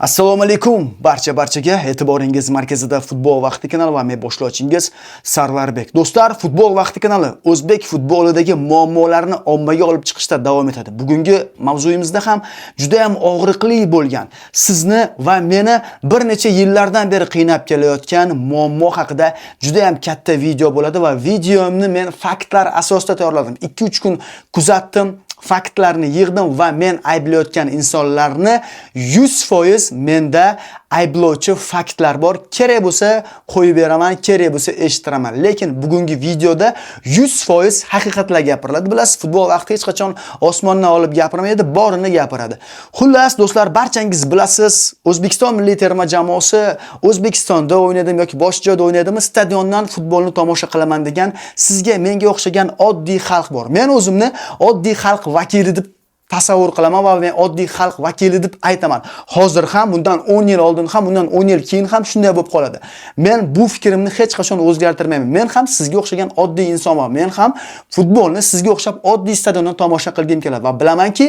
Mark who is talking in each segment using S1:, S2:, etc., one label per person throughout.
S1: Assalomu alaykum barchaga e'tiboringiz markazida Futbol vaqti kanali va men boshlovchingiz Sarvarbek. Do'stlar, Futbol vaqti kanali o'zbek futbolidagi muammolarni ommaga olib chiqishda davom etadi. Bugungi mavzuyimizda ham juda ham og'riqli bo'lgan, sizni va meni bir necha yillardan beri qiynab kelayotgan muammo haqida juda ham katta video bo'ladi va videomni men faktlar asosida tayyorladim. 2-3 kun kuzatdim. Faktlarni yig'dim va men ayblayotgan insonlarni 100% menda ayblovchi faktlar bor. Kerak bo'lsa qo'yib beraman, kerak bo'lsa eshitiraman. Lekin bugungi videoda 100% haqiqatlar gapiriladi. Bilasiz, futbol vaqti hech qachon osmondan olib gapirmaydi, borini gapiradi. Xullas, do'stlar, barchangiz bilasiz, O'zbekiston milliy terma jamoasi O'zbekistonda o'ynadimi yoki boshqa joyda o'ynadimi, stadiondan futbolni tomosha qilaman degan sizga, menga o'xshagan oddiy xalq bor. Men o'zimni oddiy xalq vakili deb tasavvur qilaman va men oddiy xalq vakili deb aytaman. Hozir ham, bundan 10 yil oldin ham, bundan 10 yil keyin ham shunday bo'lib qoladi. Men bu fikrimni hech qachon o'zgartirmayman. Men ham sizga o'xshagan oddiy insonman. Men ham futbolni sizga o'xshab oddiy stadiondan tomosha qilgim keladi va bilamanki,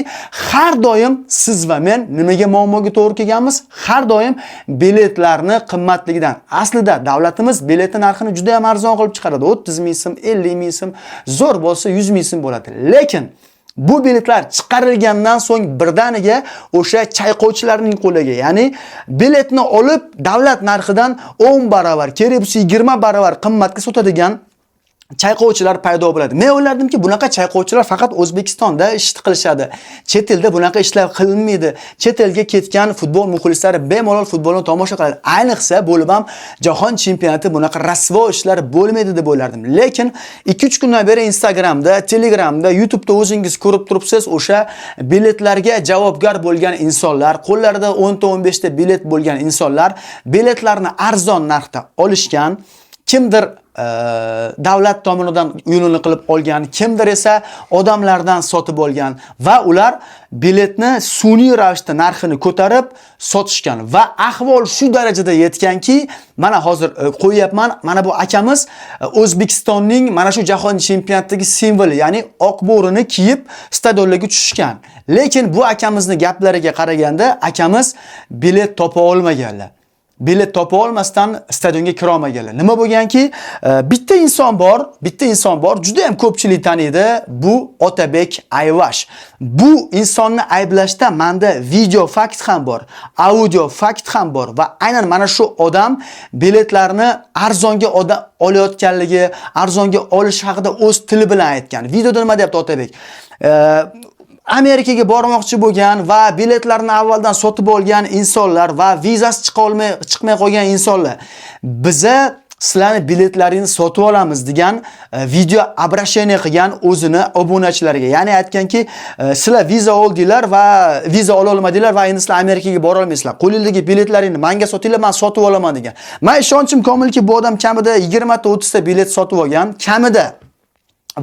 S1: har doim siz va men nimaga muammoga to'g'ri kelganmiz? Har doim biletlarni qimmatligidan. Aslida davlatimiz bilet narxini juda ham arzon qilib chiqaradi. 30 ming so'm, 50 ming so'm, zo'r bo'lsa 100 ming so'm bo'ladi. Lekin bu biletlar chiqarilgandan so'ng birdaniga o'sha chayqovchilarning qo'liga, ya'ni biletni olib davlat narxidan 10 barobar, kerak bo'lsa 20 barobar qimmatga sotadigan chayqovchilar paydo bo'ladi. Men o'ylardimki, bunaqa chayqovchilar faqat O'zbekistonda ish qilishadi. Chet elda bunaqa ishlar qilinmaydi. Chet elga ketgan futbol muxlislari bemalol futbolni tomosha qiladi. Ayniqsa bo'lib ham jahon chempionati bunaqa rasvo ishlar bo'lmaydi deb o'ylardim. Lekin 2-3 kundan beri Instagramda, Telegramda, YouTube'da o'zingiz ko'rib turibsiz, o'sha biletlarga javobgar bo'lgan insonlar, qo'llarida 10 ta 15 ta bilet bo'lgan insonlar biletlarni arzon narxda olishgan. Kimdir davlat tomonidan yo'lini qilib olgan, kimdir esa odamlardan sotib olgan va ular biletni sun'iy ravishda narxini ko'tarib sotishgan va ahvol shu darajada yetganki, mana hozir qo'yapman, mana bu akamiz O'zbekistonning mana shu jahon chempionatidagi simvoli, ya'ni oq bo'rini kiyib stadionlarga tushishgan. Lekin bu akamizni gaplariga qaraganda, akamiz bilet topa olmaganlar. Bilet topa olmasdan stadionga kira olmaganlar. Nima bo'lganki, bitta inson bor, juda ham ko'pchilik taniydi, bu Otabek Ayvash. Bu insonni ayblashda menda video fakt ham bor, audio fakt ham bor va aynan mana shu odam biletlarni arzonga olayotganligi, arzonga olish haqida o'z tili bilan aytgan. Videoda nima deyapti Otabek? Amerikaga bormoqchi bo'lgan va biletlarni avvaldan sotib olgan insonlar va vizasi chiqmay qolgan insonlar, biza sizlarni biletlaringizni sotib olamiz degan video обращение qilgan o'zini obunachilariga. Ya'ni aytganki, sizlar viza oldinglar va viza ola olmadinglar va endi sizlar Amerikaga bora olmaysizlar. Qo'lingdagi biletlaringni menga sotinglar, men sotib olaman degan. Men ishonchim komilki, bu odam kamida 20 ta 30 ta bilet sotib olgan, kamida.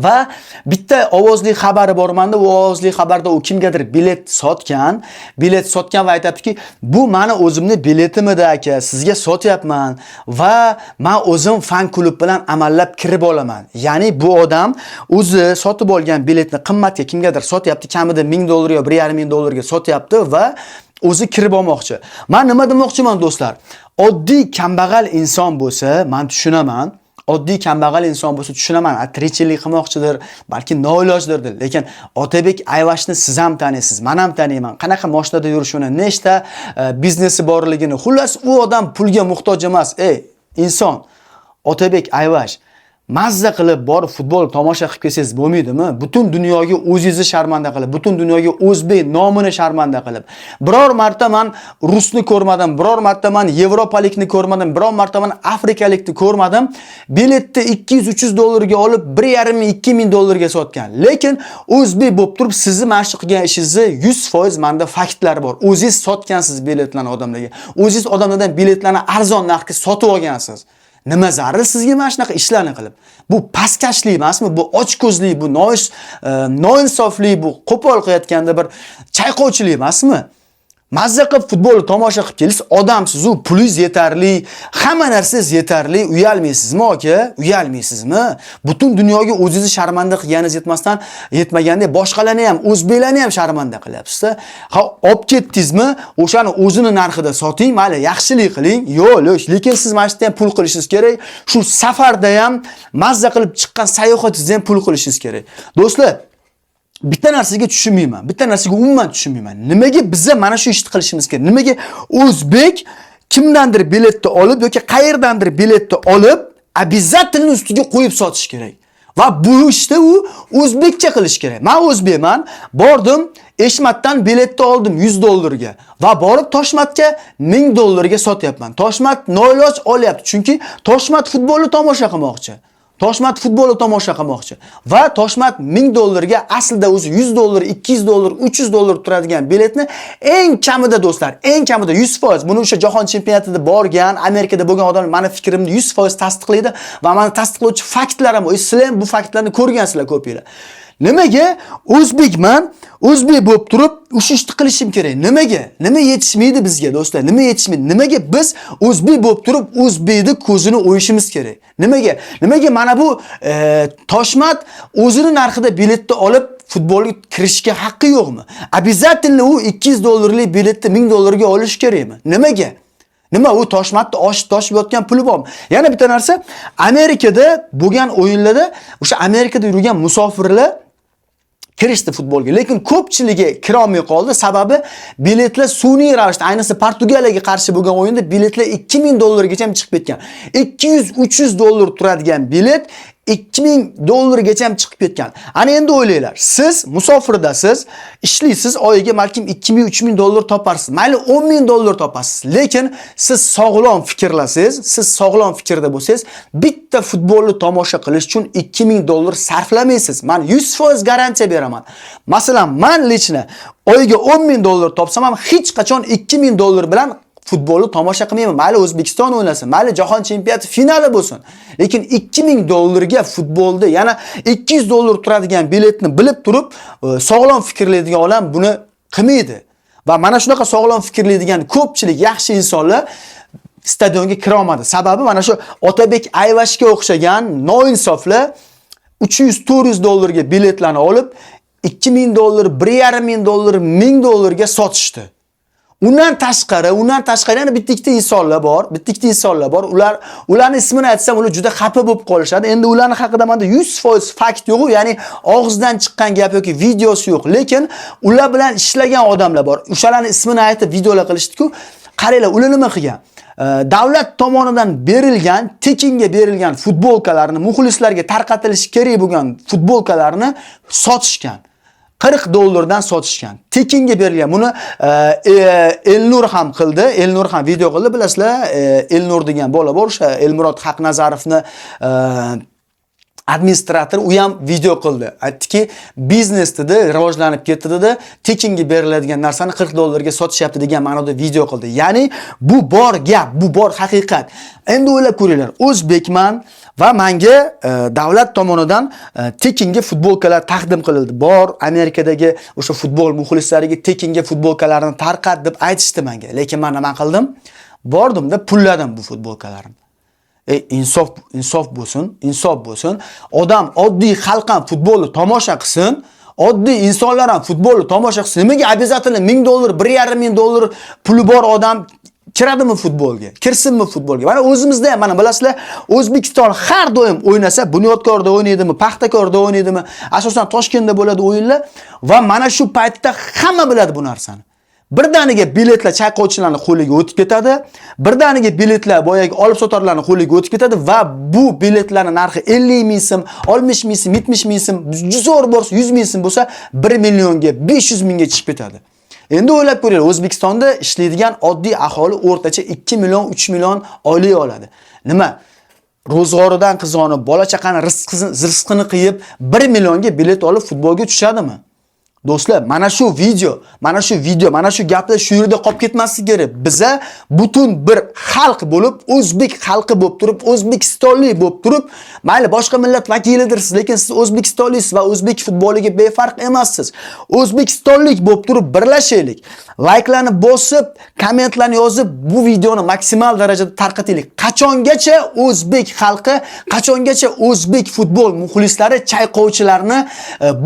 S1: Va bitta ovozli xabari bor menda, u ovozli xabarda u kimgadir bilet sotgan va aytibdiki, bu meni o'zimni biletimida aka, sizga sotyapman va men o'zim fan klub bilan amallab kirib olaman. Ya'ni bu odam o'zi sotib olgan biletni qimmatga kimgadir sotyapti, kamida $1000 yo $1500 sotyapti va o'zi kirib olmoqchi. Men nima demoqchiman do'stlar? Oddiy kambag'al inson bo'lsa, men tushunaman. Oddiy kambag'al inson bo'lsa tushunaman, tirikchilik qilmoqchidir, balki noilojdir. Lekin Otabek Ayvashni siz ham taniysiz, men ham taniyman. Qanaqa mashinada yurishini, nechta biznesi borligini. Xullas, u odam pulga muhtoj emas. Inson Otabek Ayvash mazza qilib borib futbol tomosha qilib kelsangiz bo'lmaydimi? Butun dunyoga o'zingizni sharmanda qilib, butun dunyoga o'zbek nomini sharmanda qilib. Biror marta men rusni ko'rmadim, biror marta men yevropalikni ko'rmadim, biror marta men afrikalikni ko'rmadim. Biletni $200-300 ga olib, $1,5-2,000 ga sotgan. Lekin o'zbek bo'lib turib, sizni mashq qilgan ishingizni 100% menda faktlar bor. O'zingiz sotgansiz biletlarni odamlarga. O'zingiz odamlardan biletlarni arzon narxga sotib olgansiz. Nima zarur sizga mana shunaqa ishlarni qilib? Bu pastkashlik emasmi? Bu ochko'zlik, bu noinsoflik, bu qo'pol qilayotganda bir chayqovchilik emasmi? Mazza qilib futbolni tomosha qilib kelsiz, odamsiz, u pulingiz yetarli, hamma narsangiz yetarli, uyalmaysizmi aka? Uyalmaysizmi? Butun dunyoga o'zingizni sharmanda qilganingiz yetmaganda boshqalarni ham, o'zbeklarni ham sharmanda qilyapsiz-da. Ha, olib ketdingizmi? O'shani o'zini narxida soting, mayli, yaxshilik qiling. Yo'q, lekin siz mana shu yerda ham pul qilishingiz kerak. Shu safarda ham mazza qilib chiqqan sayohatingizda ham pul qilishingiz kerak. Do'stlar, bitta narsaga tushunmayman. Bitta narsaga umuman tushunmayman. Nimaga bizga mana shu ishni qilishimiz kerak? Nimaga o'zbek kimdandir biletni olib yoki qayerdandir biletni olib, обязательно ustiga qo'yib sotish kerak? Va bu ishda u o'zbekcha qilish kerak. Men o'zbekman, bordim, Eshmatdan biletni oldim $100 ga va borib Toshmatga $1000 sotyapman. Toshmat noiloj olyapti, chunki Toshmat futbolni tomosha qilmoqchi. Toshmat futbolni tomosha qilmoqchi va Toshmat $1000 ga aslida o'zi $100, $200, $300 turadigan biletni eng kamida do'stlar, eng kamida 100%, buni o'sha jahon chempionatida borgan, Amerikada bo'lgan odamlar meni fikrimni 100% tasdiqlaydi va meni tasdiqlovchi faktlar ham, sizlar ham bu faktlarni ko'rgansizlar ko'pinglar. Nimaga o'zbekman, o'zbek bo'lib turib o'sha ishni qilishim kerak? Nimaga? Nima yetishmaydi bizga do'stlar? Nima yetishmaydi? Nimaga biz o'zbek bo'lib turib o'zbekni ko'zini o'yishimiz kerak? Nimaga? Nimaga mana bu Toshmat o'zini narxida biletni olib futbolga kirishga haqqi yo'qmi? Обязательно u $200lik biletni $1000 ga olish kerakmi? Nimaga? Nima u Toshmatda toshib yotgan puli bormi? Yana bitta narsa, Amerikada bo'lgan o'yinlarda o'sha Amerikada yurgan musofirlar kirishdi futbolga, lekin ko'pchiligi kira olmay qoldi. Sababi biletlar sun'iy ravishda, ayniqsa Portugaliyaga qarshi bo'lgan o'yinda biletlar $2000 gacha chiqib ketgan. $200-300 turadigan bilet $2000 gacha chiqib ketgan. Ana endi o'ylanglar, siz musofirdasiz, ishlaysiz, oyiga balkim $2000-3000 toparsiz. Mayli $10,000 topasiz, lekin siz sog'lom fikrlasiz, siz sog'lom fikrda bo'lsangiz, bitta futbolni tomosha qilish uchun $2000 sarflamaysiz. Men 100% garantiya beraman. Masalan, men lechna oyiga $10,000 topsam ham hech qachon $2000 bilan futbolni tomosha qilmayman. Mayli O'zbekiston o'ynasin, mayli jahon chempionati finali bo'lsin. Lekin $2000 ga futbolda yana $200 turadigan biletni bilib turib, sog'lom fikrlaydigan odam buni qilmaydi. Va mana shunaqa sog'lom fikrlaydigan ko'pchilik yaxshi insonlar stadionga kira olmadi. Sababi mana shu Otabek Ayvashga o'xshagan noinsoflar $300-400 ga biletlarni olib, $2000, $1500, $1000 ga sotishdi. Undan tashqari yana bitta insonlar bor. Ularning ismini aytsam, ular juda xafa bo'lib qolishadi. Endi ularning haqida menda 100% fakt yo'q, ya'ni og'izdan chiqqan gap yoki videosi yo'q, lekin ular bilan ishlagan odamlar bor. O'shalarning ismini aytib videolar qilishdi-ku. Qaranglar, ular nima qilgan? Davlat tomonidan berilgan, tekinga berilgan futbolkalarni, muxlislarga tarqatilishi kerak bo'lgan futbolkalarni sotishgan. $40 dan sotishgan. Tekinga berilgan. Buni Elnur ham qildi. Elnur ham video qildi, bilasizlar. Elnur degan bola bor, o'sha Elmurod Haqnazarovni administrator, u ham video qildi. Aytdiki, biznes dedi, rivojlanib ketdi dedi. Tekinga beriladigan narsani $40 ga sotishyapti degan ma'noda video qildi. Ya'ni bu bor gap, bu bor haqiqat. Endi o'ylab ko'ringlar. O'zbekman va menga davlat tomonidan tekinga futbolkalar taqdim qilindi. Bor, Amerikadagi o'sha futbol muxlislariga tekinga futbolkalarni tarqat deb aytishdi menga. Lekin men nima qildim? Bordim-da pulladim bu futbolkalarni. Insof bo'lsin. Odam, oddiy xalq ham futbolni tomosha qilsin. Oddiy insonlar ham futbolni tomosha qilsin. Nimaga обязательно $1000, $1500 puli bor odam kiradimi futbolga? Kirsinmi futbolga? Mana o'zimizda ham, mana bilasizlar, O'zbekiston har doim o'ynasa, Bunyodkorda o'ynaydimi, Paxtakorda o'ynaydimi, asosan Toshkentda bo'ladi o'yinlar va mana shu paytda hamma biladi bu narsani. Birdaniga biletlar chayqovchilarning qo'liga o'tib ketadi. Birdaniga biletlar boyagi olib sotarlarning qo'liga o'tib ketadi va bu biletlarning narxi 50 ming so'm, 60 ming so'm, 70 ming so'm, zo'r bo'lsa 100 ming so'm bo'lsa 1 millionga, 500 mingga chiqib ketadi. Endi o'ylab ko'ringlar, O'zbekistonda ishlaydigan oddiy aholi o'rtacha 2 million, 3 million oylik oladi. Nima? Ro'zg'oridan qizg'onib, bola chaqani rizqini qiyib 1 millionga bilet olib futbolga tushadimi? Do'stlar, mana shu gaplar shu yerda qolib ketmasligi kerak. Biza butun bir xalq bo'lib, o'zbek xalqi bo'lib turib, O'zbekistonlik bo'lib turib, mayli boshqa millat vakilidirsiz, lekin siz O'zbekistonlisiz va o'zbek futboliga befarq emassiz. O'zbekistonlik bo'lib turib birlashaylik. Layklarni bosib, kommentlarni yozib, bu videoni maksimal darajada tarqataylik. Qachongacha o'zbek xalqi, qachongacha o'zbek futbol muxlislari chayqovchilarni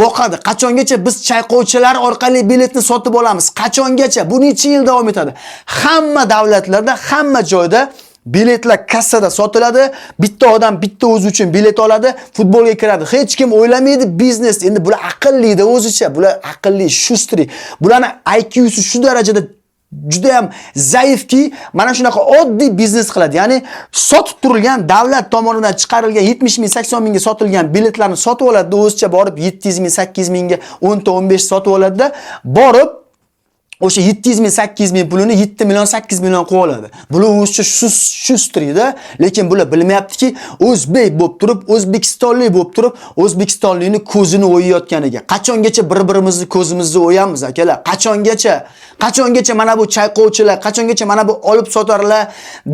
S1: boqadi? Qachongacha biz chayqovchilar orqali biletni sotib olamiz? Qachongacha? Bu necha yil davom etadi? Hamma davlatlarda, hamma joyda biletlar kassada sotiladi. Bitta odam bitta o'zi uchun bilet oladi, futbolga kiradi. Hech kim o'ylamaydi biznes. Endi bular aqllida o'zicha, bular aqlli, shustri. Bularning IQsi shu darajada juda ham zaifki, mana shunaqa oddiy biznes qiladi. Ya'ni sotib turilgan davlat tomonidan chiqarilgan 70 ming, 80 mingga sotilgan biletlarni sotib oladi, o'zicha borib 700 ming, 800 mingga 10 ta 15 sotib oladi-da, borib o'sha 700 ming, 800 ming pulini 7 million, 8 million qilib oladi. Bular o'zicha shustrida, lekin bular bilmayaptiki, o'zbek bo'lib turib, O'zbekistonlik bo'lib turib, O'zbekistonlikning ko'zini o'yayotganiga. Qachongacha bir-birimizni ko'zimizni o'yamiz akalar? Qachongacha? Qachongacha mana bu chayqovchilar, qachongacha mana bu olib sotarlar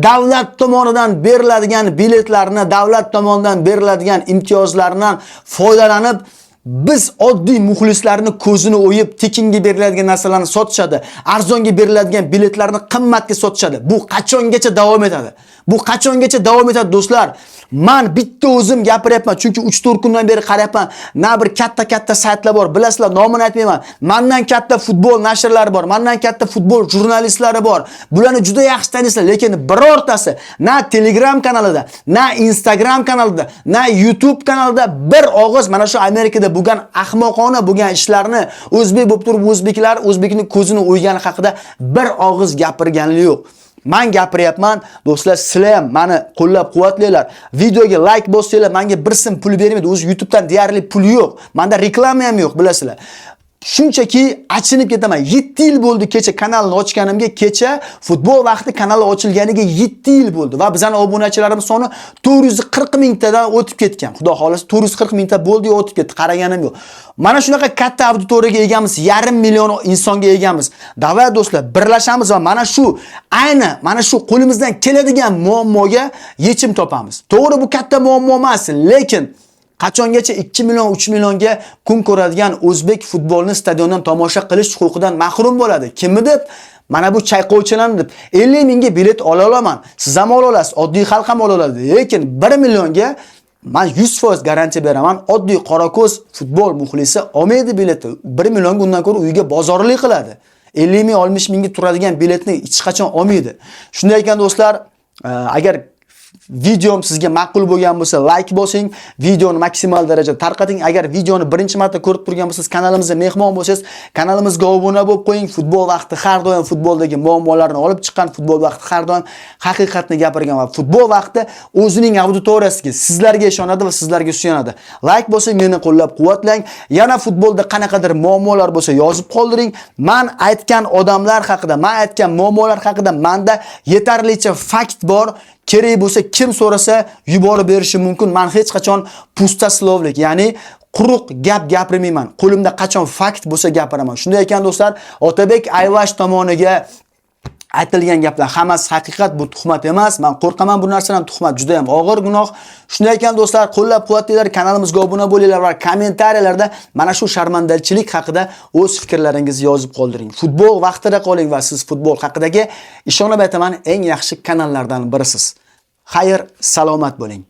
S1: davlat tomonidan beriladigan biletlarni, davlat tomonidan beriladigan imtiyozlardan foydalanib biz oddiy muxlislarni ko'zini o'yib, tekinga beriladigan narsalarni sotishadi. Arzonga beriladigan biletlarni qimmatga sotishadi. Bu qachongacha davom etadi? Bu qachongacha davom etadi do'stlar? Men bitta o'zim gapiryapman, chunki 3-4 kundan beri qarayapman. Na bir katta saytlar bor, bilasizlar, nomini aytmayman. Mendan katta futbol nashrlari bor, mendan katta futbol jurnalistlari bor. Bularni juda yaxshi taniysizlar, lekin birortasi na Telegram kanalida, na Instagram kanalida, na YouTube kanalida bir og'iz mana shu Amerikada bo'lgan ahmoqona bo'lgan ishlarni, o'zbek bo'lib turib o'zbekning ko'zini o'ygani haqida bir og'iz gapirganlik yo'q. Men gapiryapman, do'stlar, sizlar ham meni qo'llab-quvvatlanglar. Videoga like bossanglar, menga bir so'm pul bermaydi. O'zi YouTube'dan deyarli pul yo'q. Menda reklama ham yo'q, bilasizlar. Shunchaki achinib ketaman. 7 yil bo'ldi kecha kanalni ochganimga, kecha futbol vaqti kanali ochilganiga 7 yil bo'ldi va bizning obunachilarimiz soni 440 mingtadan o'tib ketgan. Xudo xolasa 440 mingta bo'ldi, o'tib ketdi, qaraganim yo'q. Mana shunaqa katta auditoriyaga egamiz, 5,5 million insonga egamiz. Davlat do'stlar, birlashamiz va mana shu qo'limizdan keladigan muammoga yechim topamiz. To'g'ri, bu katta muammo emas, lekin qachongacha 2 million, 3 millionga kun ko'radigan o'zbek futbolini stadiondan tomosha qilish huquqidan mahrum bo'ladi? Kimni deb? Mana bu chayqovchilarni deb. 50 mingga bilet ola olaman. Siz ham ola olasiz, oddiy xalq ham ola oladi. Lekin 1 millionga men 100% garantiya beraman, oddiy qorako'z futbol muxlisi olmaydi biletni. 1 million undan ko'ra uyiga bozorlik qiladi. 50 ming, 60 mingga turadigan biletni hech qachon olmaydi. Shunday ekan do'stlar, agar videom sizga ma'qul bo'lgan bo'lsa, like bosing, videoni maksimal darajada tarqating. Agar videoni birinchi marta ko'rib turgan bo'lsangiz, kanalimizga mehmon bo'lsangiz, kanalimizga obuna bo'lib qo'ying. Futbol vaqti har doim futboldagi muammolarni olib chiqqan, futbol vaqti har doim haqiqatni gapirgan va futbol vaqti o'zining auditoriyasiga, sizlarga ishonadi va sizlarga suyanadi. Like bosing, meni qo'llab-quvvatlang. Yana futbolda qanaqadir muammolar bo'lsa yozib qoldiring. Men aytgan odamlar haqida, men aytgan muammolar haqida menda yetarlicha fakt bor. Kerak bo'lsa kim so'rasa yuborib berishi mumkin. Men hech qachon pustaslovlik, ya'ni quruq gap gapirmayman. Qo'limda qachon fakt bo'lsa gapiraman. Shunday ekan do'stlar, Otabek Ayvash tomoniga aytilgan gaplar hammasi haqiqat, bu tuhmat emas. Men qo'rqaman bu narsadan, tuhmat juda ham og'ir gunoh. Shunday ekan do'stlar, qo'llab-quvvatlanglar, kanalimizga obuna bo'linglar va kommentariyalarda mana shu sharmandachilik haqida o'z fikrlaringizni yozib qoldiring. Futbol vaqtida qoling va siz futbol haqidagi ishonib aytaman eng yaxshi kanallardan birisiz. Xayr, salomat bo'ling.